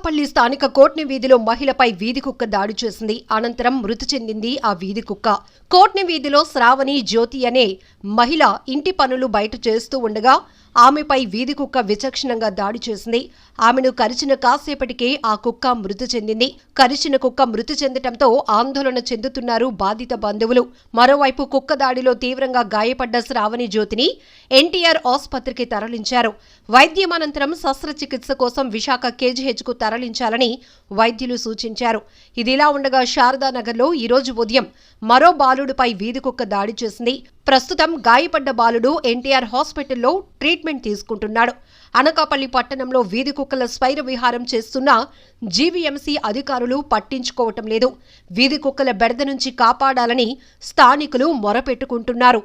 అనకాపల్లి స్థానిక కోట్ని వీధిలో మహిళపై వీధి కుక్క దాడి చేసింది. అనంతరం మృతి చెందింది ఆ వీధి కుక్క. కోట్ని వీధిలో శ్రావణి జ్యోతి అనే మహిళ ఇంటి పనులు బయట చేస్తూ ఉండగా ఆమెపై వీధి కుక్క విచక్షణంగా దాడి చేసింది. ఆమెను కరిచిన కాసేపటికే ఆ కుక్క మృతి చెందింది. కరిచిన కుక్క మృతి చెందటంతో ఆందోళన చెందుతున్నారు బాధిత బంధువులు. మరోవైపు కుక్క దాడిలో తీవ్రంగా గాయపడ్డ శ్రావణి జ్యోతిని ఎన్టీఆర్ ఆసుపత్రికి తరలించారు. వైద్యం అనంతరం శస్త్రచికిత్స కోసం విశాఖ కేజీహెచ్కు తరలించాలని వైద్యులు సూచించారు. ఇదిలా ఉండగా శారదానగర్లో ఈరోజు ఉదయం మరో బాలుడిపై వీధి కుక్క దాడి చేసింది. ప్రస్తుతం గాయపడ్డ బాలుడు ఎన్టీఆర్ హాస్పిటల్లో ట్రీట్మెంట్ తీసుకుంటున్నాడు. అనకాపల్లి పట్టణంలో వీధి కుక్కల స్వైర విహారం చేస్తున్న జీవీఎంసీ అధికారులు పట్టించుకోవటం లేదు. వీధి కుక్కల బెడద నుంచి కాపాడాలని స్థానికులు మొరపెట్టుకుంటున్నారు.